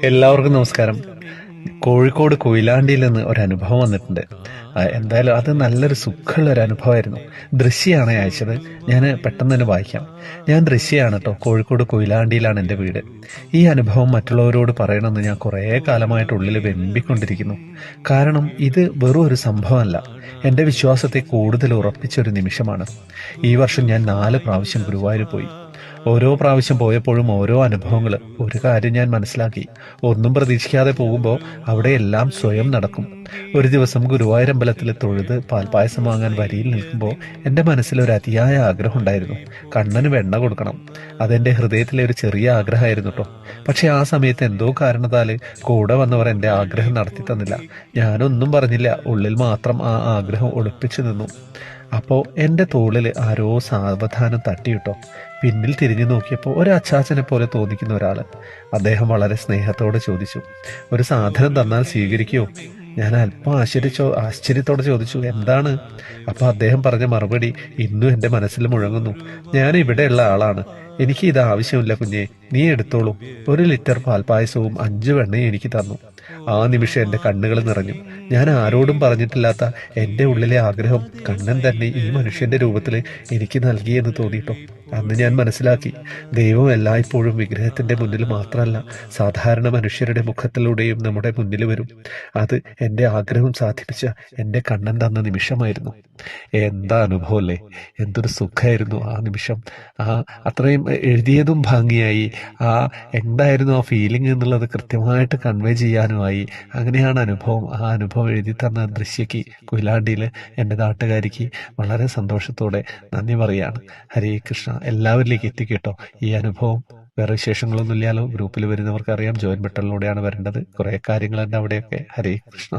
എല്ലാവർക്കും നമസ്കാരം. കോഴിക്കോട് കൊയിലാണ്ടിയിൽ നിന്ന് ഒരു അനുഭവം വന്നിട്ടുണ്ട്. എന്തായാലും അത് നല്ലൊരു സുഖമുള്ള ഒരു അനുഭവമായിരുന്നു. ദൃശ്യമാണ് അയച്ചത്. ഞാൻ പെട്ടെന്ന് തന്നെ വായിക്കാം. ഞാൻ ദൃശ്യമാണ് കേട്ടോ. കോഴിക്കോട് കൊയിലാണ്ടിയിലാണ് എൻ്റെ വീട്. ഈ അനുഭവം മറ്റുള്ളവരോട് പറയണമെന്ന് ഞാൻ കുറേ കാലമായിട്ട് ഉള്ളിൽ വെമ്പിക്കൊണ്ടിരിക്കുന്നു. കാരണം ഇത് വെറും ഒരു സംഭവമല്ല, എൻ്റെ വിശ്വാസത്തെ കൂടുതൽ ഉറപ്പിച്ചൊരു നിമിഷമാണ്. ഈ വർഷം ഞാൻ 4 പ്രാവശ്യം ഗുരുവായൂർ പോയി. ഓരോ പ്രാവശ്യം പോയപ്പോഴും ഓരോ അനുഭവങ്ങൾ. ഒരു കാര്യം ഞാൻ മനസ്സിലാക്കി, ഒന്നും പ്രതീക്ഷിക്കാതെ പോകുമ്പോൾ അവിടെ എല്ലാം സ്വയം നടക്കും. ഒരു ദിവസം ഗുരുവായൂർ അമ്പലത്തിൽ തൊഴുത് പാൽപ്പായസം വാങ്ങാൻ വരിയിൽ നിൽക്കുമ്പോൾ എൻ്റെ മനസ്സിൽ ഒരു അതിയായ ആഗ്രഹം ഉണ്ടായിരുന്നു. കണ്ണന് വെണ്ണ കൊടുക്കണം. അതെൻ്റെ ഹൃദയത്തിലെ ഒരു ചെറിയ ആഗ്രഹമായിരുന്നു കേട്ടോ. പക്ഷെ ആ സമയത്ത് എന്തോ കാരണത്താൽ കൂടെ വന്നവർ എൻ്റെ ആഗ്രഹം നടത്തി തന്നില്ല. ഞാനൊന്നും പറഞ്ഞില്ല, ഉള്ളിൽ മാത്രം ആ ആഗ്രഹം ഒളിപ്പിച്ചു നിന്നു. അപ്പോൾ എൻ്റെ തോളിൽ ആരോ സാവധാനം തട്ടിയിട്ടോ. പിന്നിൽ തിരിഞ്ഞു നോക്കിയപ്പോൾ ഒരു അച്ചാച്ചനെ പോലെ തോന്നിക്കുന്ന ഒരാൾ. അദ്ദേഹം വളരെ സ്നേഹത്തോടെ ചോദിച്ചു, ഒരു സാധനം തന്നാൽ സ്വീകരിക്കുമോ? ഞാൻ അല്പം ആശ്ചര്യത്തോടെ ചോദിച്ചു, എന്താണ്? അപ്പോൾ അദ്ദേഹം പറഞ്ഞ മറുപടി ഇന്നും എൻ്റെ മനസ്സിൽ മുഴങ്ങുന്നു. ഞാൻ ഇവിടെയുള്ള ആളാണ്, എനിക്ക് ഇത് ആവശ്യമില്ല കുഞ്ഞെ, നീ എടുത്തോളൂ. 1 ലിറ്റർ പാൽപ്പായസവും 5 വെണ്ണയും എനിക്ക് തന്നു. ആ നിമിഷം എൻ്റെ കണ്ണുകൾ നിറഞ്ഞു. ഞാൻ ആരോടും പറഞ്ഞിട്ടില്ലാത്ത എൻ്റെ ഉള്ളിലെ ആഗ്രഹം കണ്ണൻ തന്നെ ഈ മനുഷ്യന്റെ രൂപത്തിൽ എനിക്ക് നൽകിയെന്ന് തോന്നിയിട്ടോ. അന്ന് ഞാൻ മനസ്സിലാക്കി, ദൈവം എല്ലായ്പ്പോഴും വിഗ്രഹത്തിന്റെ മുന്നിൽ മാത്രമല്ല, സാധാരണ മനുഷ്യരുടെ മുഖത്തിലൂടെയും നമ്മുടെ മുന്നിൽ വരും. അത് എൻ്റെ ആഗ്രഹം സാധിപ്പിച്ച എൻ്റെ കണ്ണൻ തന്ന നിമിഷമായിരുന്നു. എന്താ അനുഭവം അല്ലേ? എന്തൊരു സുഖമായിരുന്നു ആ നിമിഷം. ആ അത്രയും എഴുതിയതും ഭംഗിയായി. എന്തായിരുന്നു ആ ഫീലിംഗ് എന്നുള്ളത് കൃത്യമായിട്ട് കൺവേ ചെയ്യാനുമായി. അങ്ങനെയാണ് അനുഭവം. ആ അനുഭവം എഴുതി തന്ന ദൃശ്യക്ക്, കൊയിലാണ്ടിയിൽ എൻ്റെ നാട്ടുകാരിക്ക് വളരെ സന്തോഷത്തോടെ നന്ദി പറയാണ്. ഹരേ കൃഷ്ണ. എല്ലാവരിലേക്ക് എത്തിക്കേട്ടോ ഈ അനുഭവം. വേറെ വിശേഷങ്ങളൊന്നും ഇല്ലാലോ. ഗ്രൂപ്പിൽ വരുന്നവർക്ക് അറിയാം, ജോയിൻ ബട്ടണിലൂടെയാണ് വരേണ്ടത്. കുറേ കാര്യങ്ങളുണ്ട് അവിടെയൊക്കെ. ഹരേ കൃഷ്ണ.